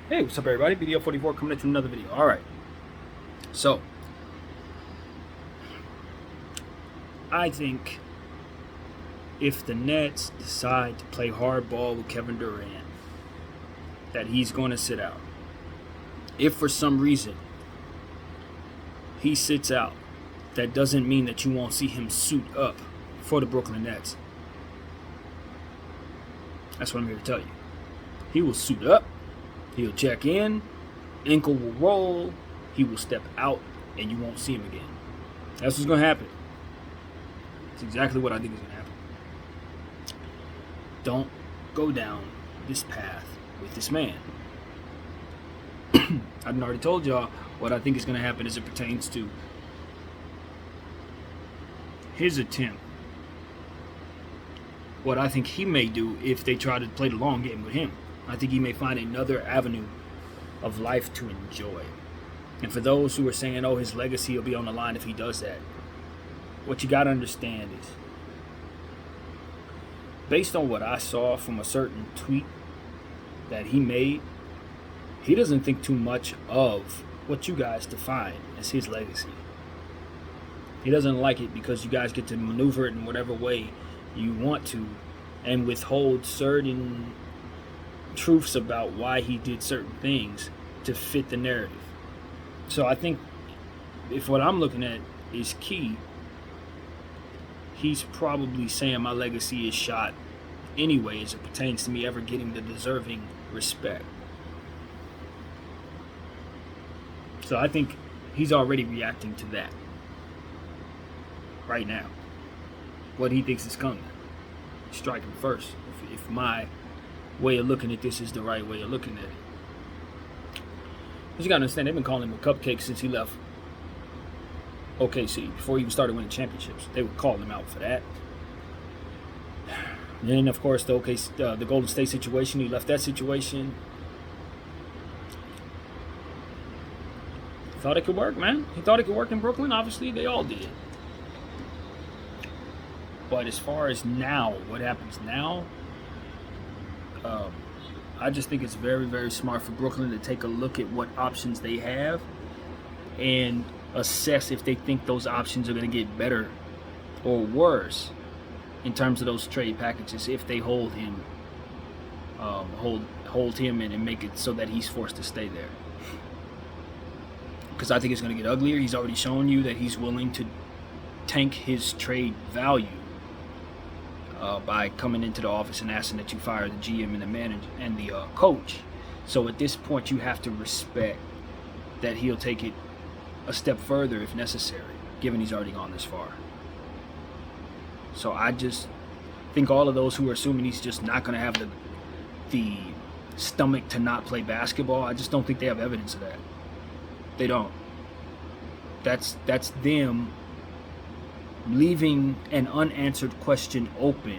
Hey, what's up, everybody? Video 44 coming at you another video. All right. So, I think if the Nets decide to play hardball with Kevin Durant, that he's going to sit out. If for some reason he sits out, that doesn't mean that you won't see him suit up for the Brooklyn Nets. That's what I'm here to tell you. He will suit up, he'll check in, ankle will roll, he will step out, and you won't see him again. That's what's going to happen. That's exactly what I think is going to happen. Don't go down this path with this man. I've already told y'all what I think is going to happen as it pertains to his attempt. What I think he may do if they try to play the long game with him. I think he may find another avenue of life to enjoy. And for those who are saying, oh, his legacy will be on the line if he does that, what you got to understand is, based on what I saw from a certain tweet that he made, he doesn't think too much of what you guys define as his legacy. He doesn't like it because you guys get to maneuver it in whatever way you want to and withhold certain truths about why he did certain things to fit the narrative. So I think if what I'm looking at is key, he's probably saying my legacy is shot anyway as it pertains to me ever getting the deserving respect. So I think he's already reacting to that right now. What he thinks is coming. Strike him first. If my way of looking at this is the right way of looking at it. But you gotta understand, they've been calling him a cupcake since he left OKC, before he even started winning championships. They would call him out for that. And then, of course, the Golden State situation. He left that situation. Thought it could work, man. He thought it could work in Brooklyn. Obviously, they all did. But as far as now, what happens now, I just think it's very, very smart for Brooklyn to take a look at what options they have and assess if they think those options are going to get better or worse in terms of those trade packages if they hold him, hold him and make it so that he's forced to stay there. Because I think it's going to get uglier. He's already shown you that he's willing to tank his trade value by coming into the office and asking that you fire the GM and the manager and the coach. So at this point, you have to respect that he'll take it a step further if necessary, given he's already gone this far. So I just think all of those who are assuming he's just not going to have the stomach to not play basketball, I just don't think they have evidence of that. They don't. That's them leaving an unanswered question open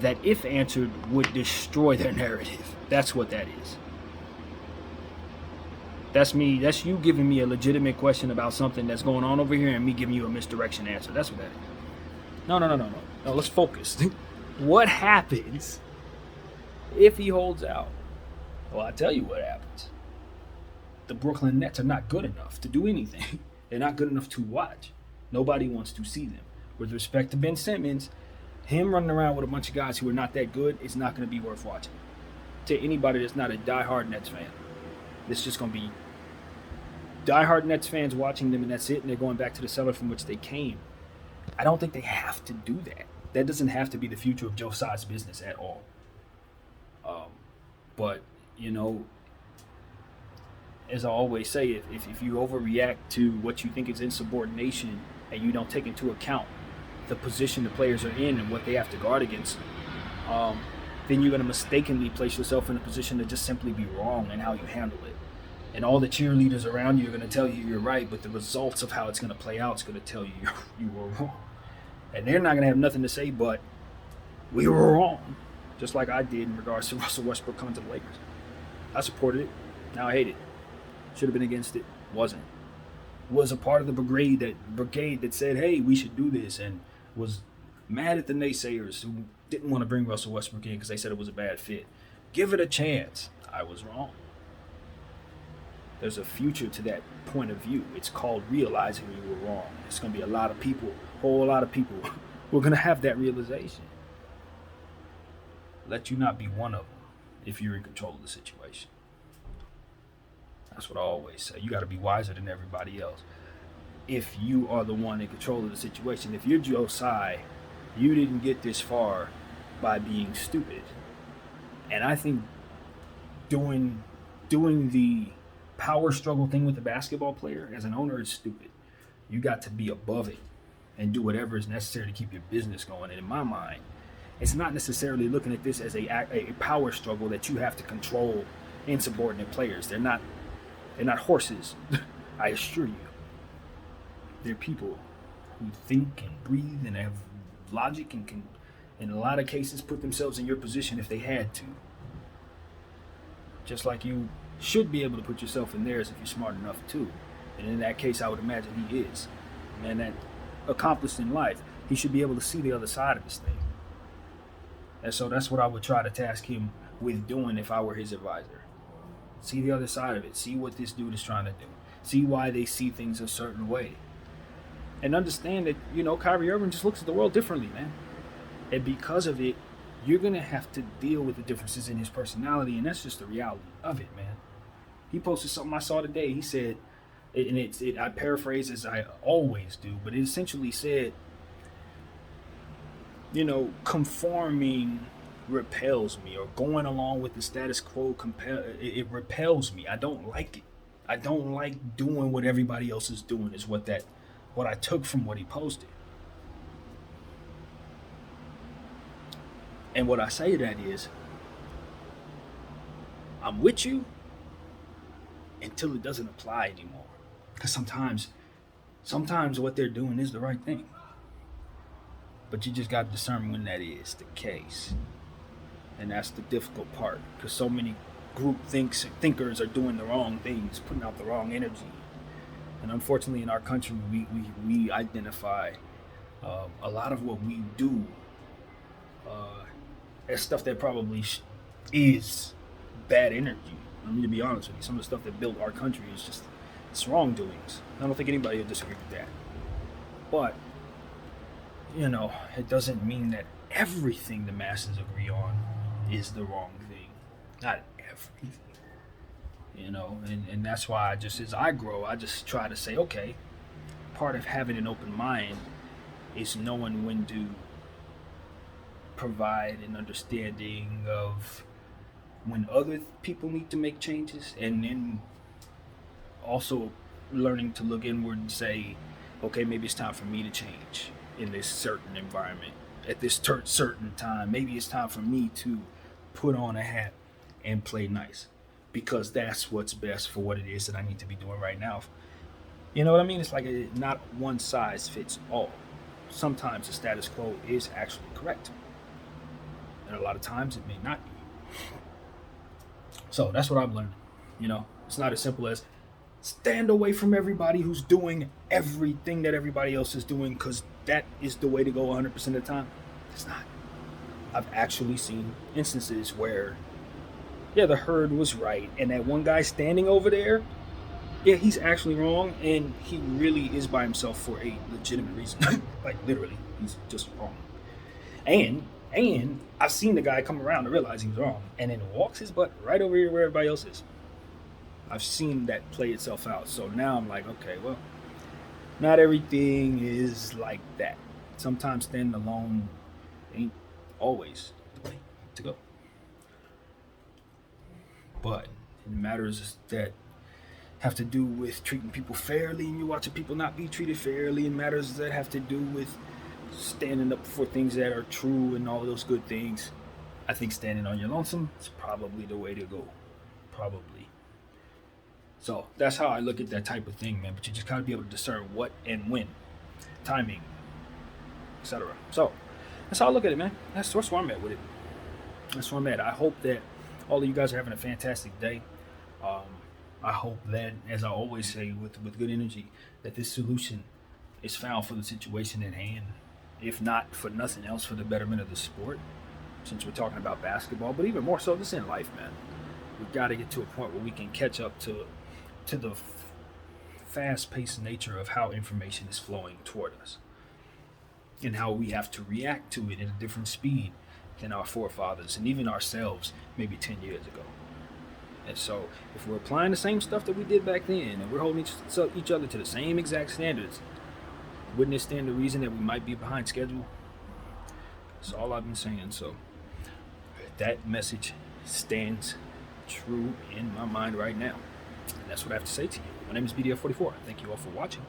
that, if answered, would destroy their narrative. That's what that is. That's me. That's you giving me a legitimate question about something that's going on over here and me giving you a misdirection answer. That's what that is. No. No, let's focus. What happens if he holds out? Well, I'll tell you what happens. The Brooklyn Nets are not good enough to do anything. They're not good enough to watch. Nobody wants to see them. With respect to Ben Simmons, him running around with a bunch of guys who are not that good is not going to be worth watching. To anybody that's not a diehard Nets fan, it's just going to be diehard Nets fans watching them, and that's it, and they're going back to the cellar from which they came. I don't think they have to do that. That doesn't have to be the future of Josiah's business at all. But, you know, as I always say, if you overreact to what you think is insubordination and you don't take into account the position the players are in and what they have to guard against, then you're going to mistakenly place yourself in a position to just simply be wrong in how you handle it. And all the cheerleaders around you are going to tell you you're right, but the results of how it's going to play out is going to tell you you were wrong. And they're not going to have nothing to say but, we were wrong. Just like I did in regards to Russell Westbrook coming to the Lakers. I supported it. Now I hate it. Should have been against it. Wasn't. Was a part of the brigade that said, hey, we should do this, and was mad at the naysayers who didn't want to bring Russell Westbrook in because they said it was a bad fit. Give it a chance. I was wrong. there's a future to that point of view. It's called realizing you were wrong. It's going to be a lot of people, a whole lot of people, who are going to have that realization. Let you not be one of them if you're in control of the situation. That's what I always say. You got to be wiser than everybody else. If you are the one in control of the situation, if you're Josiah, you didn't get this far by being stupid. And I think doing the power struggle thing with the basketball player as an owner is stupid. You got to be above it and do whatever is necessary to keep your business going. And in my mind, it's not necessarily looking at this as a power struggle that you have to control insubordinate players. They're not horses. I assure you. They're people who think and breathe and have logic and can, in a lot of cases, put themselves in your position if they had to. Just like you should be able to put yourself in theirs if you're smart enough too. And in that case, I would imagine he is. A man that accomplished in life, he should be able to see the other side of this thing. And so that's what I would try to task him with doing if I were his advisor. See the other side of it. See what this dude is trying to do. See why they see things a certain way. And understand that, Kyrie Irving just looks at the world differently, man. And because of it, you're going to have to deal with the differences in his personality, and that's just the reality of it, man. He posted something I saw today. He said, and I paraphrase as I always do, but it essentially said, conforming repels me, or going along with the status quo it repels me. I don't like it. I don't like doing what everybody else is doing, is what I took from what he posted. And what I say to that is, I'm with you until it doesn't apply anymore. Because sometimes what they're doing is the right thing. But you just got to discern when that is the case. And that's the difficult part. Because so many group thinkers are doing the wrong things, putting out the wrong energy. And unfortunately in our country, we identify a lot of what we do as stuff that probably is bad energy. I mean, to be honest with you, some of the stuff that built our country is just, it's wrongdoings. I don't think anybody will disagree with that. But, it doesn't mean that everything the masses agree on is the wrong thing. Not everything. And that's why as I grow, I just try to say, okay, part of having an open mind is knowing when to provide an understanding of when other people need to make changes, and then also learning to look inward and say, okay, maybe it's time for me to change in this certain environment at this certain time. Maybe it's time for me to put on a hat and play nice, because that's what's best for what it is that I need to be doing right now. You know what I mean? It's like not one size fits all. Sometimes the status quo is actually correct, and a lot of times it may not be. So that's what I've learned. It's not as simple as stand away from everybody who's doing everything that everybody else is doing, because that is the way to go 100% of the time. It's not. I've actually seen instances where, the herd was right, and that one guy standing over there, he's actually wrong, and he really is by himself for a legitimate reason. Like, literally, he's just wrong. And I've seen the guy come around to realize he was wrong, and then walks his butt right over here where everybody else is. I've seen that play itself out. So now I'm like, okay, well, not everything is like that. Sometimes standing alone ain't always the way to go. But in matters that have to do with treating people fairly, and you're watching people not be treated fairly, in matters that have to do with standing up for things that are true and all those good things, I think standing on your lonesome is probably the way to go. Probably. So that's how I look at that type of thing, man. But you just gotta be able to discern what and when, timing, etc. So that's how I look at it, man. That's where I'm at with it. That's where I'm at. I hope that all of you guys are having a fantastic day. I hope that, as I always say, with good energy, that this solution is found for the situation at hand. If not for nothing else, for the betterment of the sport, since we're talking about basketball, but even more so, this in life, man. We've got to get to a point where we can catch up to to the fast-paced nature of how information is flowing toward us and how we have to react to it at a different speed than our forefathers and even ourselves maybe 10 years ago. And so if we're applying the same stuff that we did back then and we're holding each other to the same exact standards, wouldn't it stand to reason that we might be behind schedule? That's all I've been saying. So that message stands true in my mind right now. And that's what I have to say to you. My name is BDF44. Thank you all for watching.